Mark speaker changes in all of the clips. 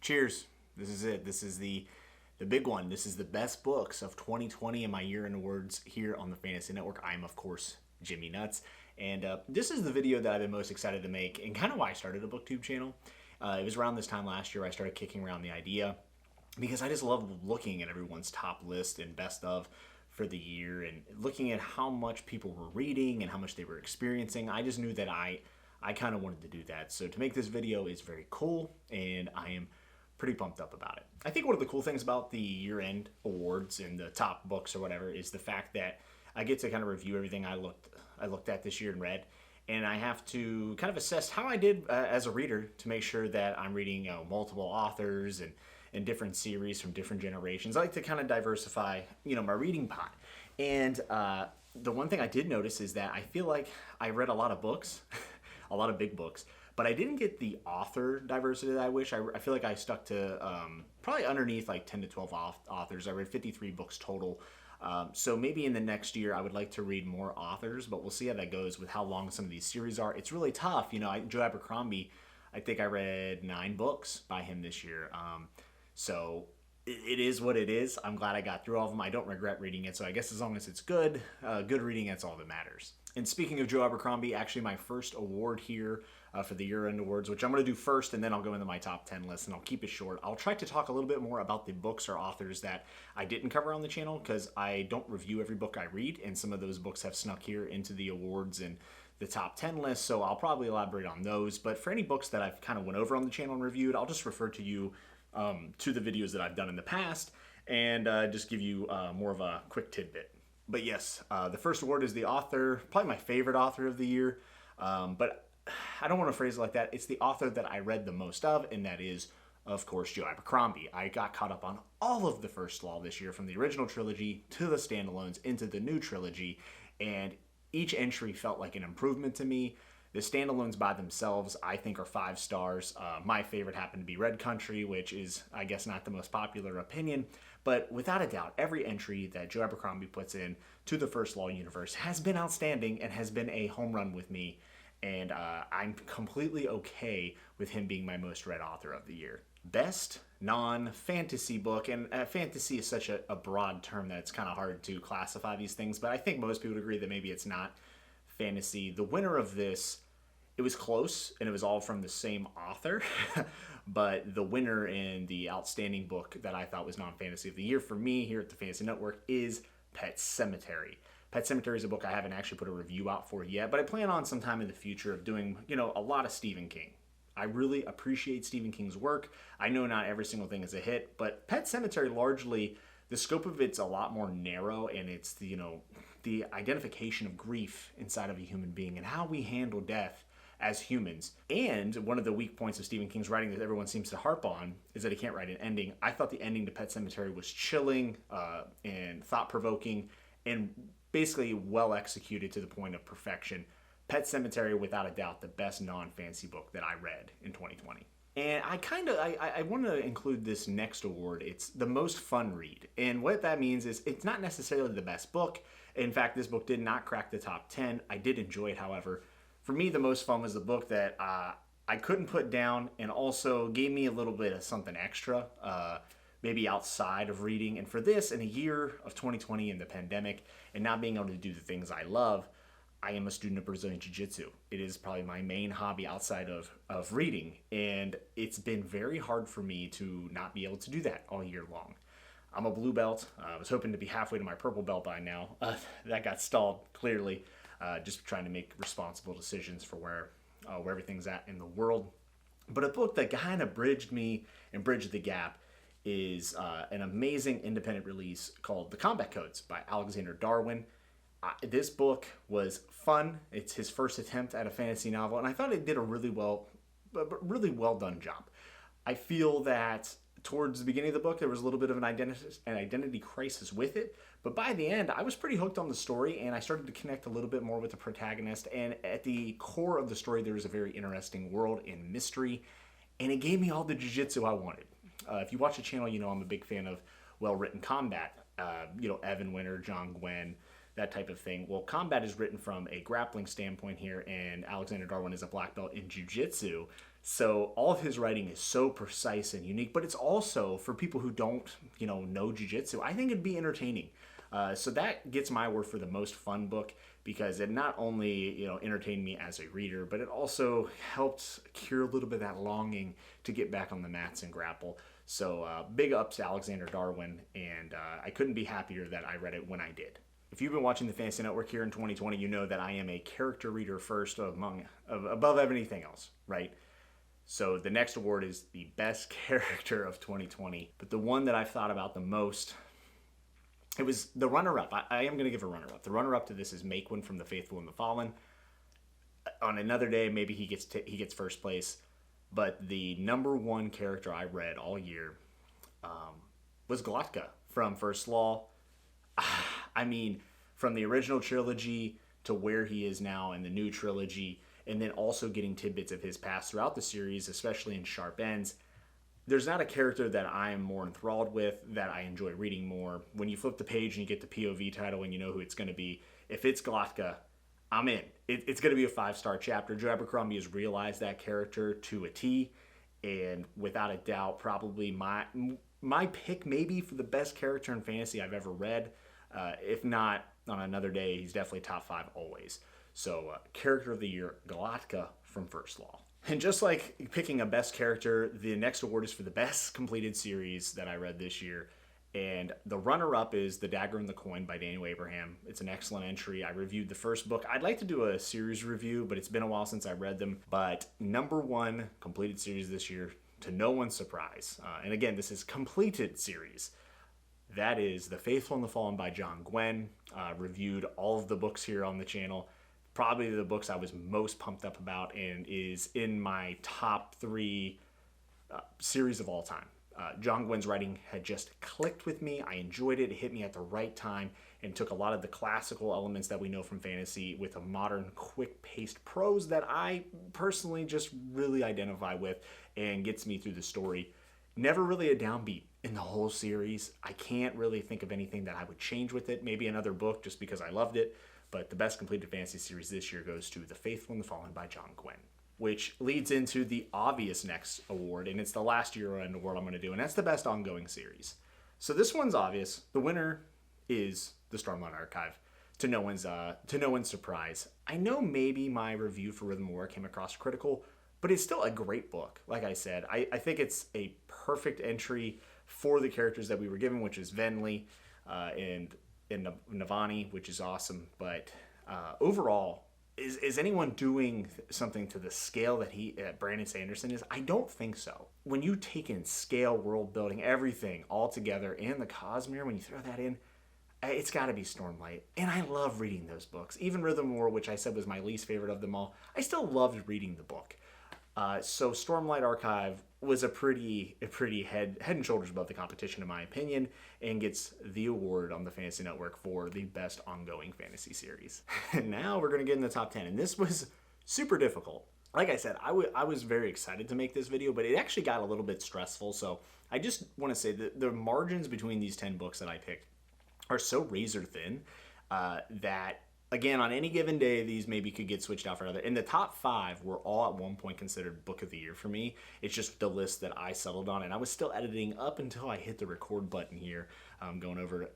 Speaker 1: Cheers. This is it. This is the big one. This is the best books of 2020 in my year in awards here on the Fantasy Network. I'm, of course, Jimmy Nuts. And this is the video that I've been most excited to make and kind of why I started a booktube channel. It was around this time last year I started kicking around the idea because I just love looking at everyone's top list and best of for the year and looking at how much people were reading and how much they were experiencing. I just knew that I kind of wanted to do that. So to make this video is very cool, and I am pretty pumped up about it. I think one of the cool things about the year-end awards and the top books or whatever is the fact that I get to kind of review everything I looked at this year and read, and I have to kind of assess how I did as a reader to make sure that I'm reading multiple authors and different series from different generations. I like to kind of diversify, my reading pot. And the one thing I did notice is that I feel like I read a lot of books, a lot of big books, but I didn't get the author diversity that I wish. I feel like I stuck to probably underneath like 10 to 12 authors. I read 53 books total. So maybe in the next year I would like to read more authors, but we'll see how that goes with how long some of these series are. It's really tough. Joe Abercrombie, I think I read 9 books by him this year. So it is what it is. I'm glad I got through all of them. I don't regret reading it. So I guess as long as it's good reading, that's all that matters. And speaking of Joe Abercrombie, actually my first award here for the year-end awards, which I'm going to do first, and then I'll go into my top 10 list, and I'll keep it short. I'll try to talk a little bit more about the books or authors that I didn't cover on the channel, because I don't review every book I read, and some of those books have snuck here into the awards and the top 10 list, so I'll probably elaborate on those. But for any books that I've kind of went over on the channel and reviewed, I'll just refer to you to the videos that I've done in the past, and just give you more of a quick tidbit. But yes, the first award is the author, probably my favorite author of the year, but I don't want to phrase it like that. It's the author that I read the most of, and that is, of course, Joe Abercrombie. I got caught up on all of the First Law this year, from the original trilogy to the standalones into the new trilogy, and each entry felt like an improvement to me. The standalones by themselves, I think, are 5 stars. My favorite happened to be Red Country, which is, I guess, not the most popular opinion. But without a doubt, every entry that Joe Abercrombie puts in to the First Law universe has been outstanding and has been a home run with me. And I'm completely okay with him being my most read author of the year. Best non-fantasy book, and fantasy is such a broad term that it's kind of hard to classify these things, but I think most people would agree that maybe it's not fantasy. The winner of this, it was close, and it was all from the same author, but the winner in the outstanding book that I thought was non-fantasy of the year for me here at the Fantasy Network is Pet Sematary. Pet Sematary is a book I haven't actually put a review out for yet, but I plan on sometime in the future of doing, a lot of Stephen King. I really appreciate Stephen King's work. I know not every single thing is a hit, but Pet Sematary, largely, the scope of it's a lot more narrow, and it's the identification of grief inside of a human being and how we handle death as humans. And one of the weak points of Stephen King's writing that everyone seems to harp on is that he can't write an ending. I thought the ending to Pet Sematary was chilling and thought-provoking and basically well executed to the point of perfection. Pet Sematary, without a doubt, the best non-fantasy book that I read in 2020. And I want to include this next award. It's the most fun read. And what that means is it's not necessarily the best book. In fact, this book did not crack the top 10. I did enjoy it, however. For me, the most fun was the book that I couldn't put down and also gave me a little bit of something extra, maybe outside of reading. And for this, in a year of 2020 and the pandemic and not being able to do the things I love, I am a student of Brazilian Jiu-Jitsu. It is probably my main hobby outside of reading, and it's been very hard for me to not be able to do that all year long. I'm a blue belt. I was hoping to be halfway to my purple belt by now. That got stalled, clearly. Just trying to make responsible decisions for where everything's at in the world. But a book that kind of bridged me and bridged the gap is an amazing independent release called The Combat Codes by Alexander Darwin. This book was fun. It's his first attempt at a fantasy novel, and I thought it did a really well done job. I feel that towards the beginning of the book, there was a little bit of an identity crisis with it, but by the end, I was pretty hooked on the story, and I started to connect a little bit more with the protagonist, and at the core of the story, there was a very interesting world and mystery, and it gave me all the jiu-jitsu I wanted. If you watch the channel, I'm a big fan of well-written combat. Evan Winter, John Gwen, that type of thing. Well, combat is written from a grappling standpoint here, and Alexander Darwin is a black belt in jiu-jitsu. So all of his writing is so precise and unique, but it's also for people who don't, know jujitsu. I think it'd be entertaining. So that gets my award for the most fun book because it not only entertained me as a reader, but it also helped cure a little bit of that longing to get back on the mats and grapple. So big ups to Alexander Darwin, and I couldn't be happier that I read it when I did. If you've been watching the Fantasy Network here in 2020, you know that I am a character reader first above anything else, right? So the next award is the best character of 2020. But the one that I've thought about the most, it was the runner-up. I am going to give a runner-up. The runner-up to this is Maquin from The Faithful and the Fallen. On another day, maybe he gets first place. But the number one character I read all year was Glotka from First Law. I mean, from the original trilogy to where he is now in the new trilogy, and then also getting tidbits of his past throughout the series, especially in Sharp Ends. There's not a character that I am more enthralled with, that I enjoy reading more. When you flip the page and you get the POV title and you know who it's going to be, if it's Glotka, I'm in. It's going to be a 5-star chapter. Joe Abercrombie has realized that character to a T, and without a doubt, probably my pick maybe for the best character in fantasy I've ever read. If not, on another day, he's definitely top 5 always. So, Character of the Year, Glotka from First Law. And just like picking a best character, the next award is for the best completed series that I read this year. And the runner-up is The Dagger and the Coin by Daniel Abraham. It's an excellent entry. I reviewed the first book. I'd like to do a series review, but it's been a while since I read them. But number one completed series this year, to no one's surprise. And again, this is completed series. That is The Faithful and the Fallen by John Gwynne. Reviewed all of the books here on the channel. Probably the books I was most pumped up about, and is in my top 3 series of all time. John Gwynne's writing had just clicked with me. I enjoyed it. It hit me at the right time and took a lot of the classical elements that we know from fantasy with a modern, quick-paced prose that I personally just really identify with and gets me through the story. Never really a downbeat in the whole series. I can't really think of anything that I would change with it. Maybe another book just because I loved it. But the best completed fantasy series this year goes to The Faithful and the Fallen by John Gwynne, which leads into the obvious next award, and it's the last year-end award I'm going to do, and that's the best ongoing series. So this one's obvious. The winner is the Stormlight Archive, to no one's surprise. I know maybe my review for Rhythm of War came across critical, but it's still a great book. Like I said, I think it's a perfect entry for the characters that we were given, which is Venli and Navani, which is awesome. But overall, is anyone doing something to the scale that Brandon Sanderson is? I don't think so. When you take in scale, world building, everything all together, and the Cosmere, when you throw that in, it's got to be Stormlight. And I love reading those books. Even Rhythm of War, which I said was my least favorite of them all, I still loved reading the book. So Stormlight Archive was a pretty head and shoulders above the competition in my opinion, and gets the award on the Fantasy Network for the best ongoing fantasy series. And now we're going to get in the top 10, and this was super difficult. Like I said, I was very excited to make this video, but it actually got a little bit stressful, so I just want to say that the margins between these 10 books that I picked are so razor thin that, again, on any given day, these maybe could get switched out for another. And the top 5 were all at one point considered Book of the Year for me. It's just the list that I settled on, and I was still editing up until I hit the record button here, going over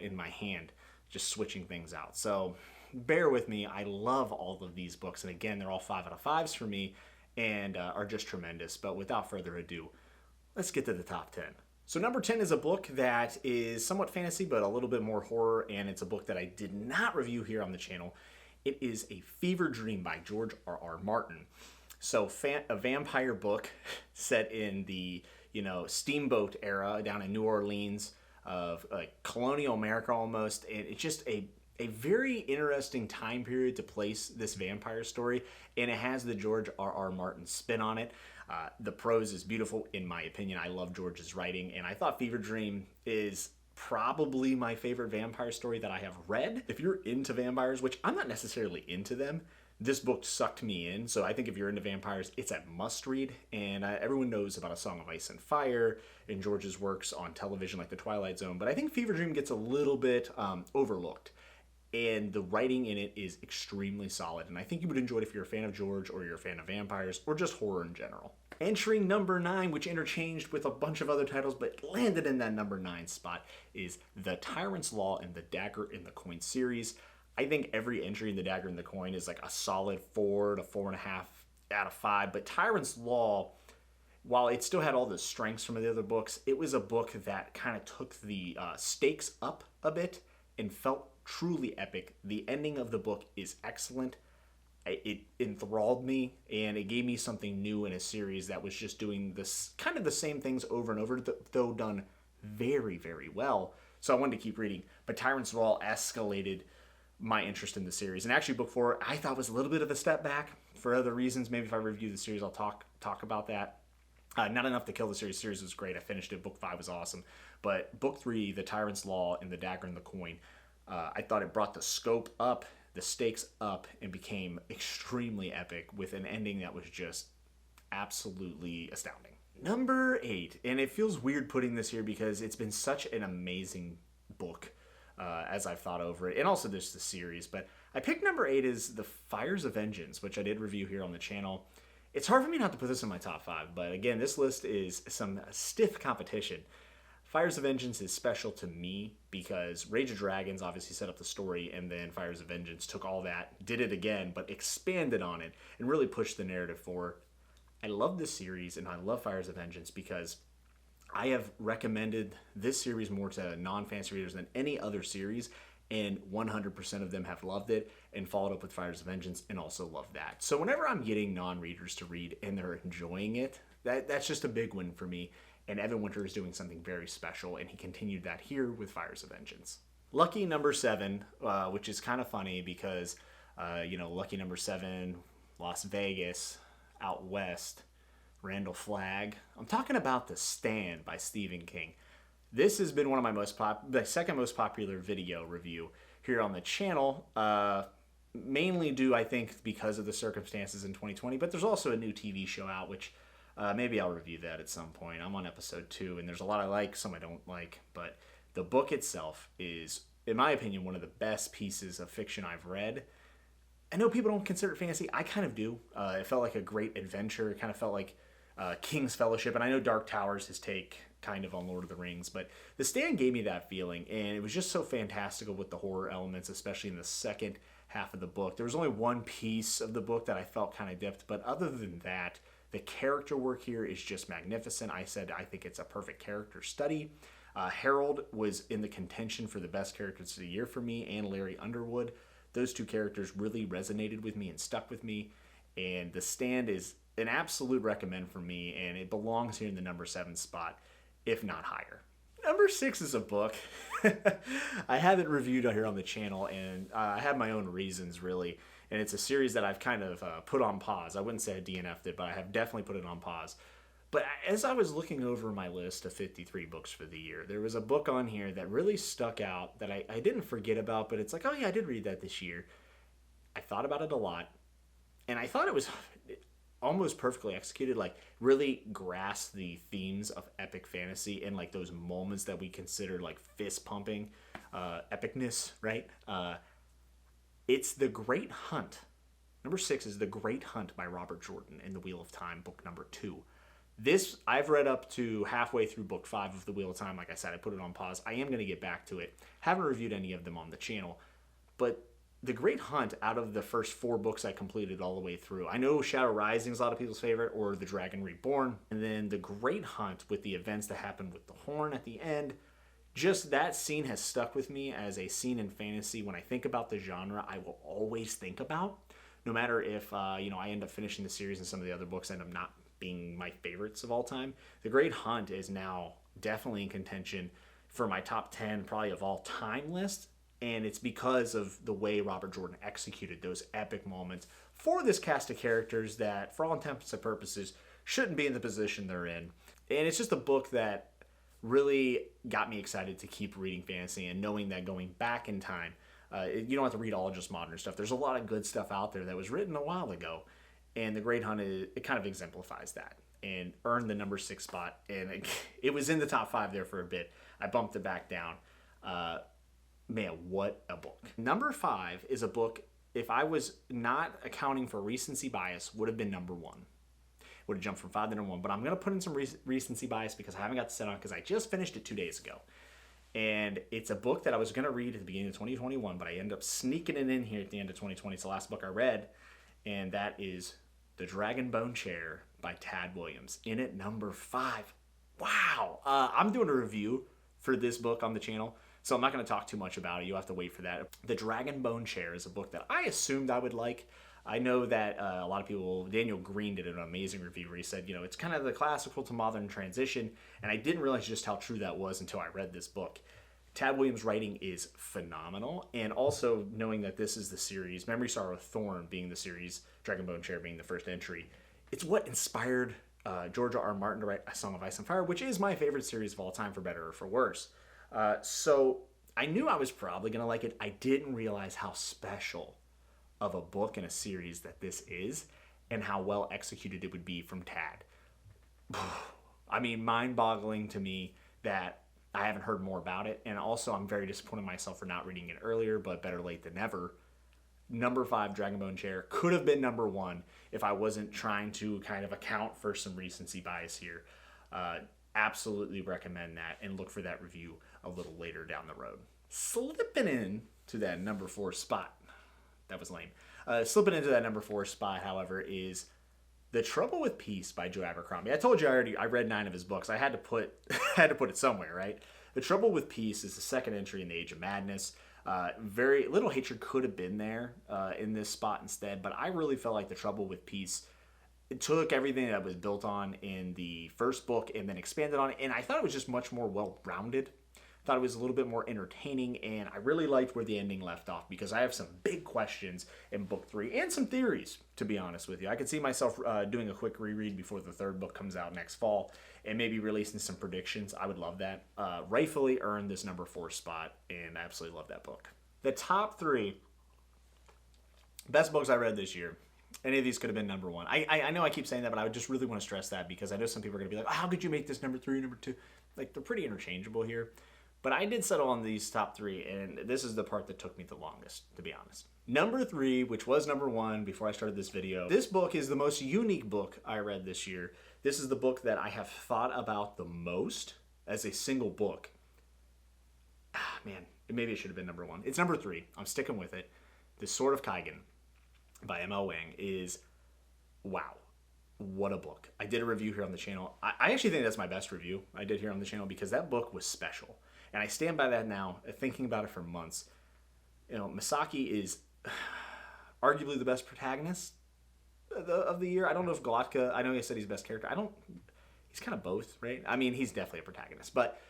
Speaker 1: in my hand, just switching things out. So bear with me. I love all of these books, and again, they're all 5 out of 5s for me, and are just tremendous. But without further ado, let's get to the top 10. So number 10 is a book that is somewhat fantasy, but a little bit more horror, and it's a book that I did not review here on the channel. It is A Fever Dream by George R.R. Martin. So a vampire book set in the, steamboat era down in New Orleans of colonial America almost, and it's just a very interesting time period to place this vampire story, and it has the George R.R. Martin spin on it. The prose is beautiful, in my opinion. I love George's writing, and I thought Fever Dream is probably my favorite vampire story that I have read. If you're into vampires, which I'm not necessarily into them, this book sucked me in. So I think if you're into vampires, it's a must read. And everyone knows about A Song of Ice and Fire and George's works on television like The Twilight Zone, but I think Fever Dream gets a little bit overlooked. And the writing in it is extremely solid, and I think you would enjoy it if you're a fan of George, or you're a fan of vampires, or just horror in general. Entering number 9, which interchanged with a bunch of other titles but landed in that number 9 spot, is The Tyrant's Law and the Dagger in the Coin series. I think every entry in the Dagger in the Coin is like a solid 4 to 4.5 out of 5. But Tyrant's Law, while it still had all the strengths from the other books, it was a book that kind of took the stakes up a bit and felt truly epic. The ending of the book is excellent. It enthralled me, and it gave me something new in a series that was just doing this kind of the same things over and over, though done very, very well. So I wanted to keep reading. But Tyrant's Law escalated my interest in the series. And actually, book 4 I thought was a little bit of a step back for other reasons. Maybe if I review the series, I'll talk about that. Not enough to kill the series. The series was great. I finished it. Book 5 was awesome. But book 3, The Tyrant's Law and the Dagger in the Coin, I thought it brought the scope up, the stakes up, and became extremely epic with an ending that was just absolutely astounding. Number 8, and it feels weird putting this here because it's been such an amazing book as I've thought over it, and also there's the series, but I picked number 8 is The Fires of Vengeance, which I did review here on the channel. It's hard for me not to put this in my top 5, but again, this list is some stiff competition. Fires of Vengeance is special to me because Rage of Dragons obviously set up the story, and then Fires of Vengeance took all that, did it again, but expanded on it and really pushed the narrative forward. I love this series, and I love Fires of Vengeance because I have recommended this series more to non-fantasy readers than any other series, and 100% of them have loved it and followed up with Fires of Vengeance and also loved that. So whenever I'm getting non-readers to read and they're enjoying it, that's just a big win for me. And Evan Winter is doing something very special, and he continued that here with Fires of Vengeance. Lucky number 7, which is kind of funny because, Lucky number 7, Las Vegas, out west, Randall Flagg. I'm talking about The Stand by Stephen King. This has been one of my the second most popular video review here on the channel, mainly due, I think, because of the circumstances in 2020, but there's also a new TV show out, which maybe I'll review that at some point. I'm on episode 2, and there's a lot I like, some I don't like, but the book itself is, in my opinion, one of the best pieces of fiction I've read. I know people don't consider it fantasy. I kind of do. It felt like a great adventure. It kind of felt like King's Fellowship, and I know Dark Tower's his take kind of on Lord of the Rings, but The Stand gave me that feeling, and it was just so fantastical with the horror elements, especially in the second half of the book. There was only one piece of the book that I felt kind of dipped, but other than that, the character work here is just magnificent. I think it's a perfect character study. Harold was in the contention for the best characters of the year for me, and Larry Underwood. Those two characters really resonated with me and stuck with me, and The Stand is an absolute recommend for me, and it belongs here in the number 7 spot, if not higher. Number 6 is a book I haven't reviewed here on the channel, and I have my own reasons, really. And it's a series that I've kind of put on pause. I wouldn't say I DNF'd it, but I have definitely put it on pause. But as I was looking over my list of 53 books for the year, there was a book on here that really stuck out that I didn't forget about, but it's like, oh yeah, I did read that this year. I thought about it a lot, and I thought it was almost perfectly executed, like really grasped the themes of epic fantasy and like those moments that we consider like fist pumping epicness, right? It's The Great Hunt. Number 6 is The Great Hunt by Robert Jordan in The Wheel of Time, book number 2. This, I've read up to halfway through book 5 of The Wheel of Time. Like I said, I put it on pause. I am going to get back to it. Haven't reviewed any of them on the channel, but The Great Hunt, out of the first 4 books I completed all the way through. I know Shadow Rising is a lot of people's favorite, or The Dragon Reborn. And then The Great Hunt, with the events that happened with the horn at the end, just that scene has stuck with me as a scene in fantasy. When I think about the genre, I will always think about, no matter if I end up finishing the series and some of the other books end up not being my favorites of all time. The Great Hunt is now definitely in contention for my top 10 probably of all time list. And it's because of the way Robert Jordan executed those epic moments for this cast of characters that, for all intents and purposes, shouldn't be in the position they're in. And it's just a book that really got me excited to keep reading fantasy, and knowing that going back in time, you don't have to read all just modern stuff. There's a lot of good stuff out there that was written a while ago. And The Great Hunt, it kind of exemplifies that and earned the number 6 spot. And it was in the top 5 there for a bit. I bumped it back down. Man, what a book. Number 5 is a book, if I was not accounting for recency bias, would have been number 1. would have jumped from 5 to number 1. But I'm going to put in some recency bias because I haven't got to sit on it because I just finished it 2 days ago. And it's a book that I was going to read at the beginning of 2021, but I ended up sneaking it in here at the end of 2020. It's the last book I read, and that is The Dragonbone Chair by Tad Williams. In at number 5. Wow. I'm doing a review for this book on the channel, so I'm not going to talk too much about it. You'll have to wait for that. The Dragonbone Chair is a book that I assumed I would like. I know that a lot of people, Daniel Green did an amazing review where he said, you know, it's kind of the classical to modern transition, and I didn't realize just how true that was until I read this book. Tad Williams' writing is phenomenal, and also knowing that this is the series, Memory, Sorrow, Thorn being the series, Dragonbone Chair being the first entry, it's what inspired George R. R. Martin to write A Song of Ice and Fire, which is my favorite series of all time, for better or for worse. So I knew I was probably going to like it. I didn't realize how special of a book and a series that this is, and how well executed it would be from Tad. I mean, mind-boggling to me that I haven't heard more about it, and also I'm very disappointed in myself for not reading it earlier, but better late than never. Number 5, Dragonbone Chair, could have been number 1 if I wasn't trying to kind of account for some recency bias here. Absolutely recommend that, and look for that review a little later down the road. Slipping in to that number 4 spot. That was lame. Slipping into that number 4 spot, however, is The Trouble with Peace by Joe Abercrombie. I told you I read 9 of his books. I had to put it somewhere, right? The Trouble with Peace is the second entry in the Age of Madness. Very little hatred could have been there in this spot instead, but I really felt like The Trouble with Peace, it took everything that was built on in the first book and then expanded on it, and I thought it was just much more well-rounded. Thought it was a little bit more entertaining, and I really liked where the ending left off because I have some big questions in book 3 and some theories, to be honest with you. I could see myself doing a quick reread before the 3rd book comes out next fall and maybe releasing some predictions. I would love that. Rightfully earned this number 4 spot, and I absolutely love that book. The top 3 best books I read this year. Any of these could have been number 1. I know I keep saying that, but I would just really want to stress that because I know some people are going to be like, oh, how could you make this number 3, number 2? Like, they're pretty interchangeable here. But I did settle on these top 3, and this is the part that took me the longest, to be honest. Number 3, which was number 1 before I started this video, this book is the most unique book I read this year. This is the book that I have thought about the most as a single book. Man, maybe it should have been number 1. It's number 3. I'm sticking with it. The Sword of Kaigen by M.L. Wang is, wow, what a book. I did a review here on the channel. I actually think that's my best review I did here on the channel because that book was special. And I stand by that now, thinking about it for months. You know, Misaki is arguably the best protagonist of the year. I don't know if Galatka, I know he said he's best character. He's kind of both, right? I mean, he's definitely a protagonist. But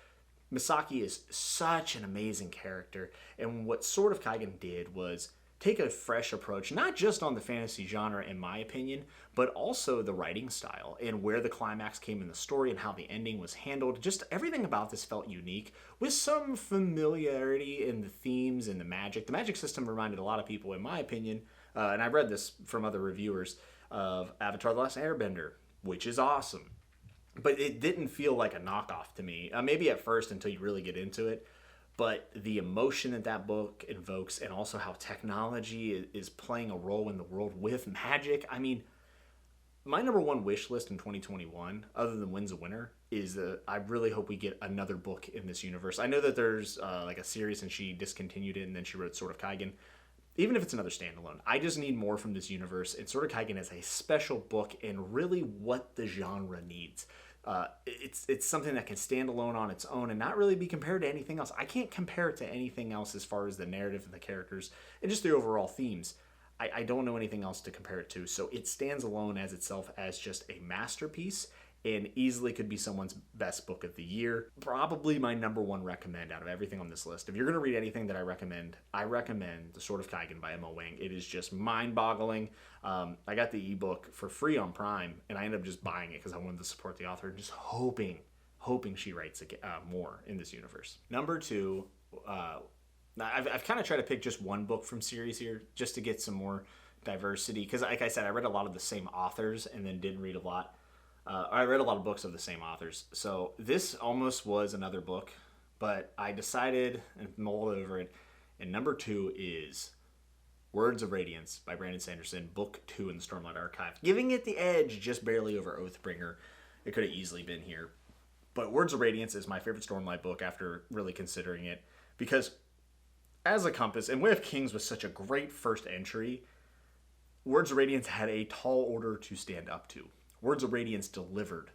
Speaker 1: Misaki is such an amazing character. And what Sword of Kaigen did was take a fresh approach, not just on the fantasy genre, in my opinion, but also the writing style and where the climax came in the story and how the ending was handled. Just everything about this felt unique with some familiarity in the themes and the magic. The magic system reminded a lot of people, in my opinion, and I read this from other reviewers, of Avatar: The Last Airbender, which is awesome. But it didn't feel like a knockoff to me. Maybe at first until you really get into it. But the emotion that that book invokes, and also how technology is playing a role in the world with magic. I mean, my number 1 wish list in 2021, other than Wins a Winner, is I really hope we get another book in this universe. I know that there's like a series and she discontinued it and then she wrote Sword of Kaigen. Even if it's another standalone, I just need more from this universe. And Sword of Kaigen is a special book and really what the genre needs. It's something that can stand alone on its own and not really be compared to anything else. I can't compare it to anything else as far as the narrative and the characters and just the overall themes. I don't know anything else to compare it to. So it stands alone as itself as just a masterpiece and easily could be someone's best book of the year. Probably my number 1 recommend out of everything on this list. If you're going to read anything that I recommend The Sword of Kaigen by M.L. Wang. It is just mind-boggling. I got the ebook for free on Prime, and I ended up just buying it because I wanted to support the author and just hoping she writes more in this universe. Number 2, I've kind of tried to pick just one book from series here just to get some more diversity because, like I said, I read a lot of the same authors and then didn't read a lot. I read a lot of books of the same authors, so this almost was another book, but I decided and mulled over it, and number 2 is Words of Radiance by Brandon Sanderson, Book 2 in the Stormlight Archive. Giving it the edge just barely over Oathbringer. It could have easily been here. But Words of Radiance is my favorite Stormlight book after really considering it. Because as a compass, and Way of Kings was such a great first entry, Words of Radiance had a tall order to stand up to. Words of Radiance delivered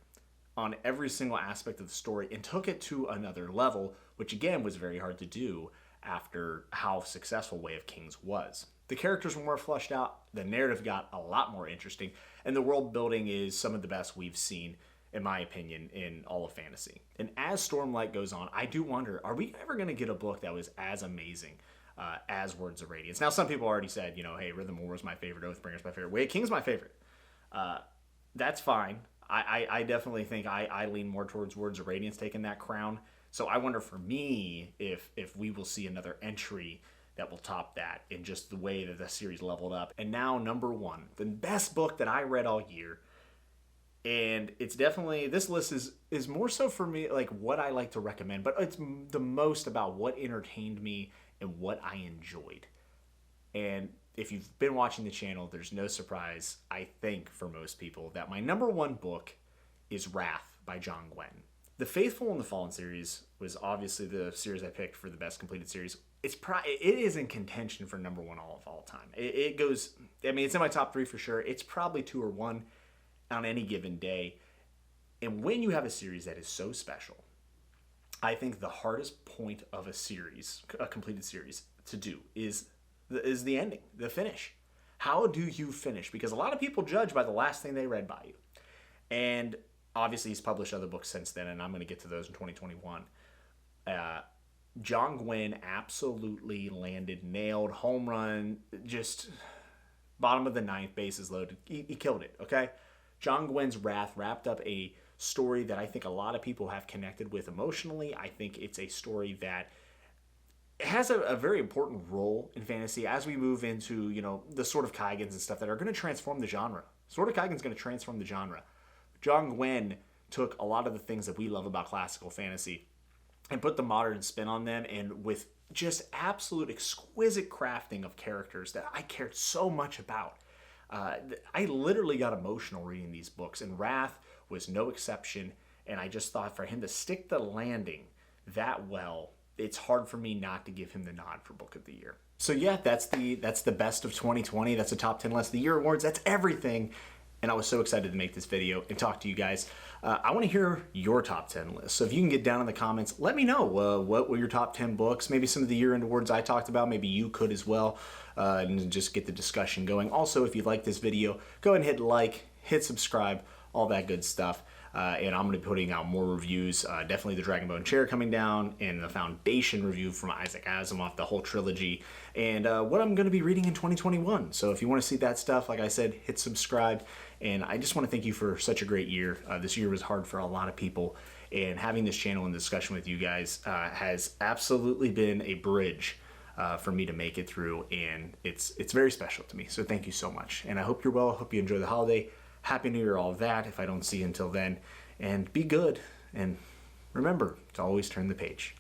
Speaker 1: on every single aspect of the story and took it to another level, which again was very hard to do after how successful Way of Kings was. The characters were more fleshed out, the narrative got a lot more interesting, and the world building is some of the best we've seen, in my opinion, in all of fantasy. And as Stormlight goes on, I do wonder, are we ever going to get a book that was as amazing as Words of Radiance? Now, some people already said, hey, Rhythm War is my favorite, Oathbringer's my favorite, Way of King's my favorite. That's fine. I definitely think I lean more towards Words of Radiance taking that crown. So I wonder for me if we will see another entry that will top that in just the way that the series leveled up. And now number 1, the best book that I read all year. And it's definitely, this list is more so for me like what I like to recommend, but it's the most about what entertained me and what I enjoyed. And if you've been watching the channel, there's no surprise, I think, for most people, that my number 1 book is Wrath by John Gwen. The Faithful and the Fallen series was obviously the series I picked for the best completed series. It is in contention for number 1 of all time. It goes, it's in my top 3 for sure. It's probably 2 or 1 on any given day. And when you have a series that is so special, I think the hardest point of a series, a completed series, to do is the ending, the finish. How do you finish? Because a lot of people judge by the last thing they read by you. And obviously he's published other books since then, and I'm going to get to those in 2021. John Gwen absolutely landed, nailed, home run, just bottom of the 9th, bases loaded. He killed it, okay? John Gwen's Wrath wrapped up a story that I think a lot of people have connected with emotionally. I think it's a story that has a very important role in fantasy as we move into, the Sword of Kaigans and stuff that are going to transform the genre. Sword of Kaigan's going to transform the genre. John Gwen took a lot of the things that we love about classical fantasy and put the modern spin on them, and with just absolute exquisite crafting of characters that I cared so much about. I literally got emotional reading these books, and Wrath was no exception, and I just thought for him to stick the landing that well, it's hard for me not to give him the nod for Book of the Year. So yeah, that's the best of 2020. That's the top 10 list of the year awards. That's everything. And I was so excited to make this video and talk to you guys. I want to hear your top 10 list. So if you can get down in the comments, let me know what were your top 10 books. Maybe some of the year-end awards I talked about, maybe you could as well, and just get the discussion going. Also, if you like this video, go ahead and hit like, hit subscribe, all that good stuff. And I'm going to be putting out more reviews. Definitely the Dragonbone Chair coming down, and the Foundation review from Isaac Asimov, the whole trilogy, and what I'm going to be reading in 2021. So if you want to see that stuff, like I said, hit subscribe. And I just want to thank you for such a great year. This year was hard for a lot of people, and having this channel and discussion with you guys has absolutely been a bridge for me to make it through, and it's very special to me. So thank you so much, and I hope you're well. I hope you enjoy the holiday. Happy New Year, all of that, if I don't see you until then. And be good, and remember to always turn the page.